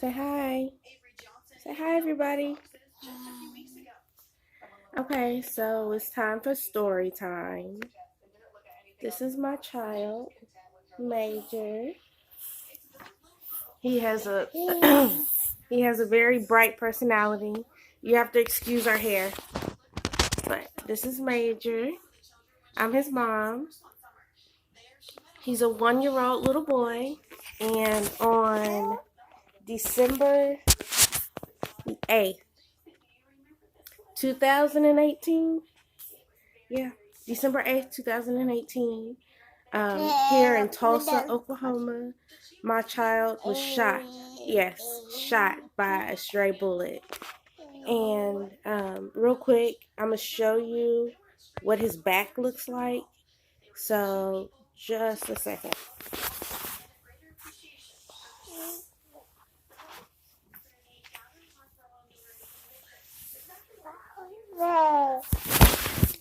Say hi. Say hi, everybody. Okay, so it's time for story time. This is my child, Major. He has a he has a very bright personality. You have to excuse our hair, but this is Major. I'm his mom. He's a 1-year-old little boy, and on December the 8th, 2018. Yeah, December 8th, 2018. Here in Tulsa, Oklahoma, my child was shot. Yes, shot by a stray bullet. And real quick, I'm going to show you what his back looks like. So, just a second.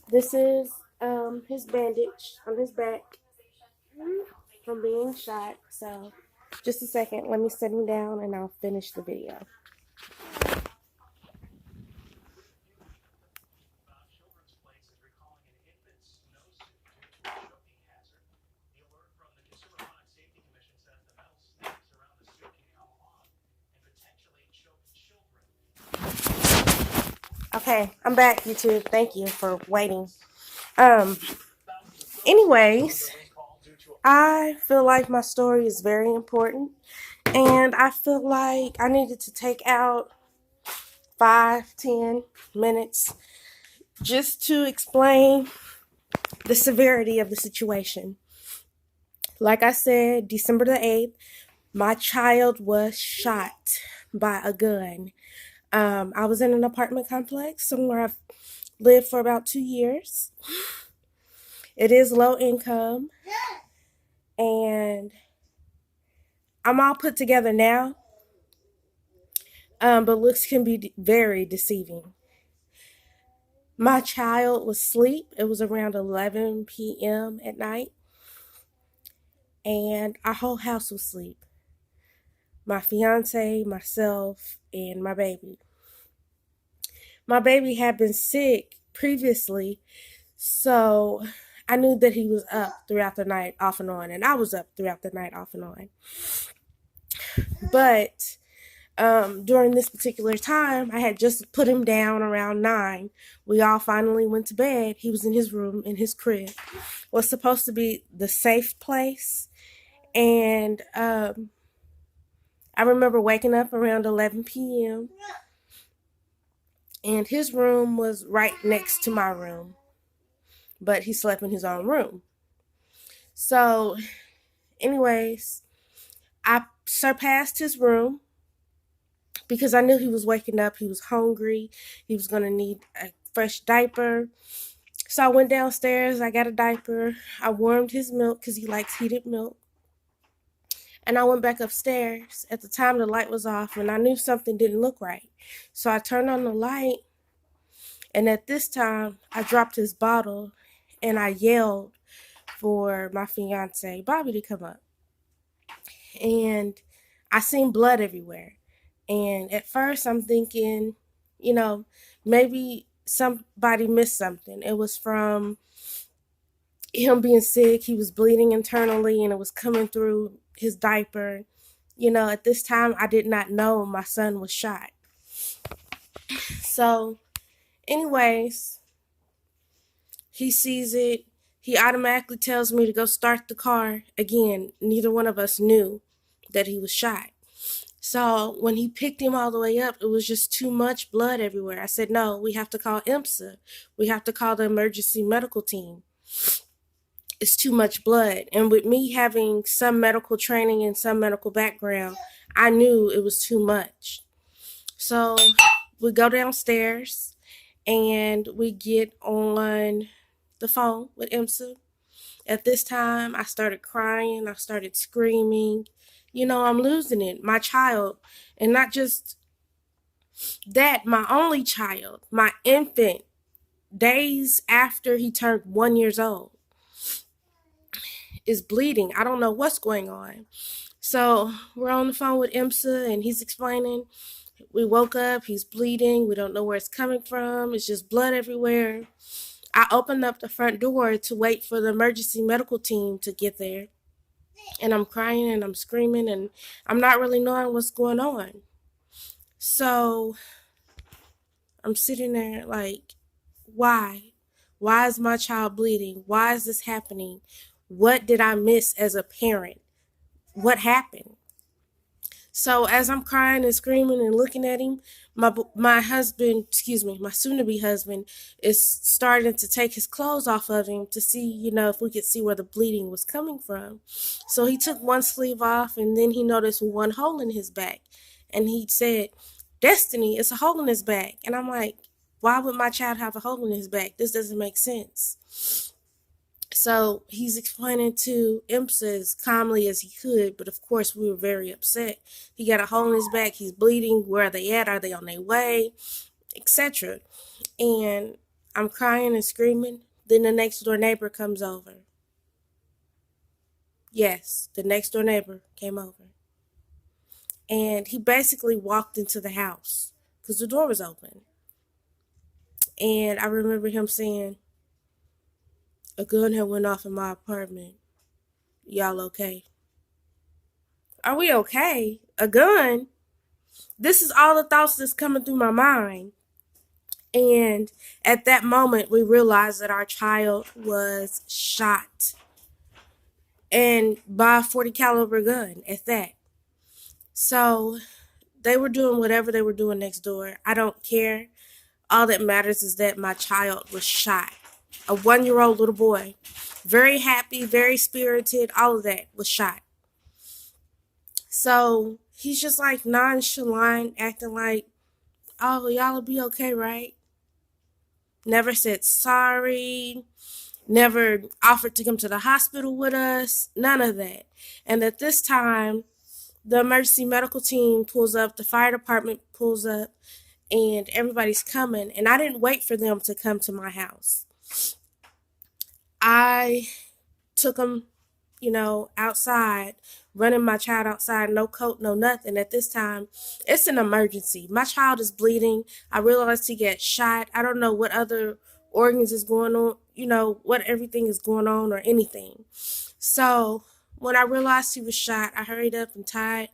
This is his bandage on his back from being shot. So, just a second. Let me set him down and I'll finish the video. Okay, I'm back, YouTube. Thank you for waiting. Um, anyways, I feel like my story is very important, and I feel like I needed to take out 5-10 minutes just to explain the severity of the situation. Like I said, December the 8th, my child was shot by a gun. I was in an apartment complex somewhere I've lived for about 2 years. It is low income, and I'm all put together now, but looks can be very deceiving. My child was asleep. It was around 11 p.m. at night, and our whole house was asleep. My fiance, myself, and my baby. My baby had been sick previously, so I knew that he was up throughout the night off and on, and I was up throughout the night off and on. But during this particular time, I had just put him down around 9. We all finally went to bed. He was in his room, in his crib. Was supposed to be the safe place. And I remember waking up around 11 p.m. And his room was right next to my room. But he slept in his own room. So, anyways, I surpassed his room because I knew he was waking up. He was hungry. He was going to need a fresh diaper. So I went downstairs. I got a diaper. I warmed his milk because he likes heated milk. And I went back upstairs. At the time, the light was off, and I knew something didn't look right. So I turned on the light, and at this time, I dropped his bottle, and I yelled for my fiance, Bobby, to come up. And I seen blood everywhere. And at first, I'm thinking, maybe somebody missed something. It was from him being sick. He was bleeding internally, and it was coming through his diaper. At this time, I did not know my son was shot. So, anyways, he sees it. He automatically tells me to go start the car. Again, neither one of us knew that he was shot. So when he picked him all the way up, it was just too much blood everywhere. I said, no, we have to call IMSA. We have to call the emergency medical team. It's too much blood. And with me having some medical training and some medical background, I knew it was too much. So we go downstairs and we get on the phone with IMSA. At this time, I started crying. I started screaming. I'm losing it. My child, and not just that, my only child, my infant, days after he turned 1 year old, is bleeding. I don't know what's going on. So we're on the phone with IMSA and he's explaining. We woke up, he's bleeding, we don't know where it's coming from, it's just blood everywhere. I opened up the front door to wait for the emergency medical team to get there. And I'm crying and I'm screaming and I'm not really knowing what's going on. So I'm sitting there like, why? Why is my child bleeding? Why is this happening? What did I miss as a parent? What happened? So as I'm crying and screaming and looking at him, my husband, my soon-to-be husband, is starting to take his clothes off of him to see, if we could see where the bleeding was coming from. So he took one sleeve off, and then he noticed one hole in his back, and he said, "Destiny, it's a hole in his back." And I'm like, "Why would my child have a hole in his back? This doesn't make sense." So he's explaining to IMSA as calmly as he could, but of course we were very upset. He got a hole in his back, he's bleeding, where are they at? Are they on their way? Etc. And I'm crying and screaming. Then the next door neighbor comes over. Yes, the next door neighbor came over. And he basically walked into the house because the door was open. And I remember him saying, "A gun had went off in my apartment. Y'all okay?" Are we okay? A gun? This is all the thoughts that's coming through my mind. And at that moment, we realized that our child was shot. And by a 40 caliber gun at that. So they were doing whatever they were doing next door. I don't care. All that matters is that my child was shot. A 1-year-old little boy. Very happy, very spirited, all of that was shot. So he's just like nonchalant, acting like, "Oh, y'all will be okay, right?" Never said sorry, never offered to come to the hospital with us, none of that. And at this time, the emergency medical team pulls up, the fire department pulls up, and everybody's coming. And I didn't wait for them to come to my house. I took them, outside, running my child outside, no coat, no nothing. At this time, it's an emergency. My child is bleeding. I realized he got shot. I don't know what other organs is going on, what everything is going on or anything. So when I realized he was shot, I hurried up and tied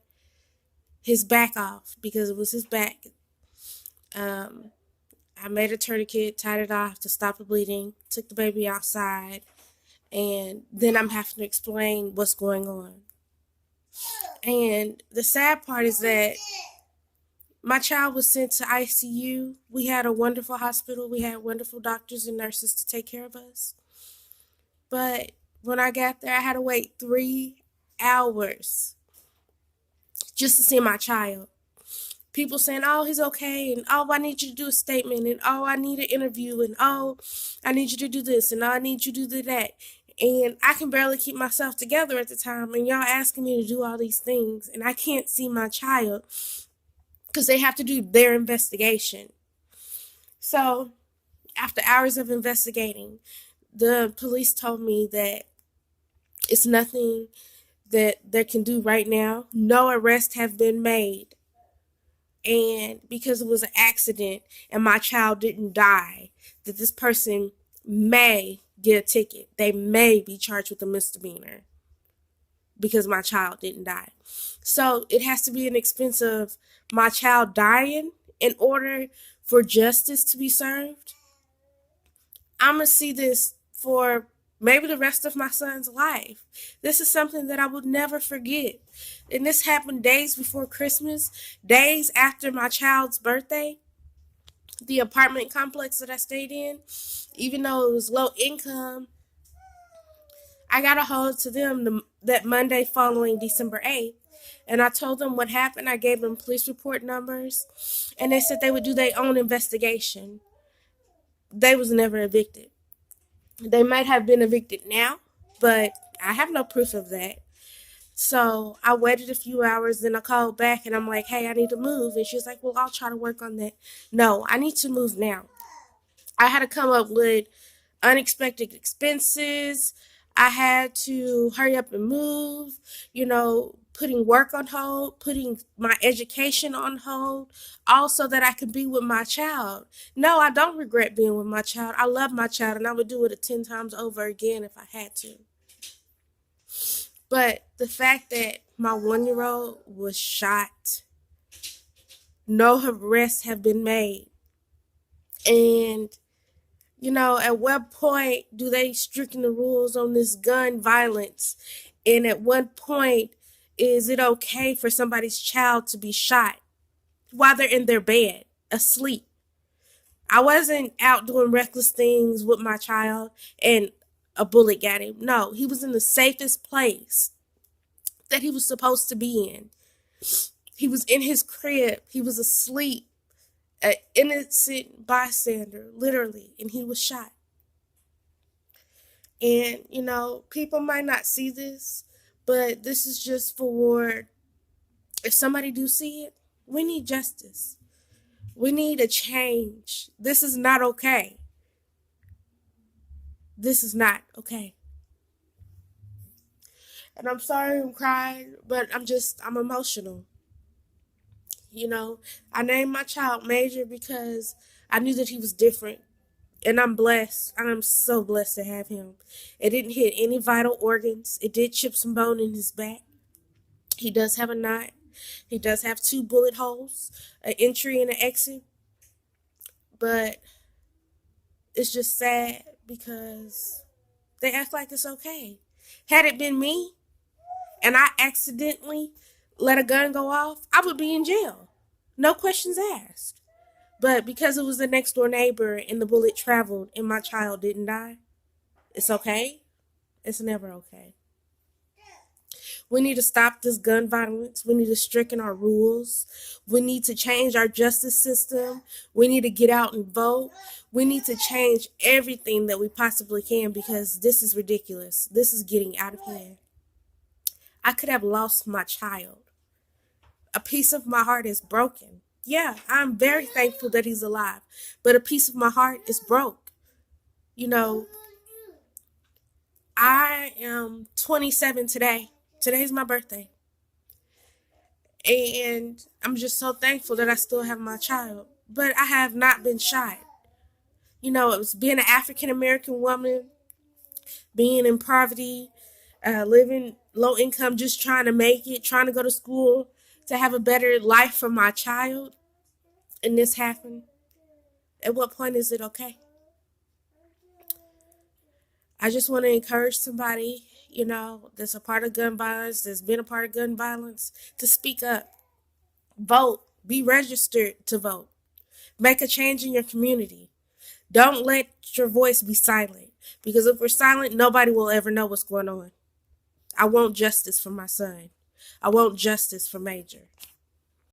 his back off because it was his back. I made a tourniquet, tied it off to stop the bleeding, took the baby outside, and then I'm having to explain what's going on. And the sad part is that my child was sent to ICU. We had a wonderful hospital. We had wonderful doctors and nurses to take care of us. But when I got there, I had to wait 3 hours just to see my child. People saying, "Oh, he's okay," and "Oh, I need you to do a statement," and "Oh, I need an interview," and "Oh, I need you to do this," and "Oh, I need you to do that." And I can barely keep myself together at the time, and y'all asking me to do all these things, and I can't see my child because they have to do their investigation. So after hours of investigating, the police told me that it's nothing that they can do right now. No arrests have been made. And because it was an accident and my child didn't die, that this person may get a ticket. They may be charged with a misdemeanor because my child didn't die. So it has to be an expense of my child dying in order for justice to be served. I'm going to see this for maybe the rest of my son's life. This is something that I would never forget. And this happened days before Christmas, days after my child's birthday. The apartment complex that I stayed in, even though it was low income, I got a hold to them that Monday following December 8th. And I told them what happened. I gave them police report numbers. And they said they would do their own investigation. They was never evicted. They might have been evicted now, but I have no proof of that. So I waited a few hours, then I called back and I'm like, "Hey, I need to move." And she's like, "Well, I'll try to work on that." No, I need to move now. I had to come up with unexpected expenses. I had to hurry up and move, putting work on hold, putting my education on hold, all so that I can be with my child. No, I don't regret being with my child. I love my child, and I would do it 10 times over again if I had to. But the fact that my 1-year-old was shot, no arrests have been made. And, at what point do they stricken the rules on this gun violence? And at what point is it okay for somebody's child to be shot while they're in their bed, asleep? I wasn't out doing reckless things with my child and a bullet got him. No, he was in the safest place that he was supposed to be in. He was in his crib. He was asleep, an innocent bystander, literally, and he was shot. And, people might not see this, but this is just for, if somebody do see it, we need justice. We need a change. This is not okay. This is not okay. And I'm sorry I'm crying, but I'm emotional. I named my child Major because I knew that he was different. And I'm blessed. I'm so blessed to have him. It didn't hit any vital organs. It did chip some bone in his back. He does have a knot. He does have 2 bullet holes, an entry and an exit. But it's just sad because they act like it's okay. Had it been me and I accidentally let a gun go off, I would be in jail. No questions asked. But because it was the next door neighbor and the bullet traveled and my child didn't die, it's okay. It's never okay. We need to stop this gun violence. We need to strengthen our rules. We need to change our justice system. We need to get out and vote. We need to change everything that we possibly can because this is ridiculous. This is getting out of hand. I could have lost my child. A piece of my heart is broken. Yeah, I'm very thankful that he's alive, but a piece of my heart is broke. I am 27 today. Today's my birthday. And I'm just so thankful that I still have my child. But I have not been shot. It was being an African American woman, being in poverty, living low income, just trying to make it, trying to go to school, to have a better life for my child. And this happened. At what point is it okay? I just want to encourage somebody, that's a part of gun violence, that's been a part of gun violence, to speak up. Vote. Be registered to vote. Make a change in your community. Don't let your voice be silent. Because if we're silent, nobody will ever know what's going on. I want justice for my son. I want justice for Major.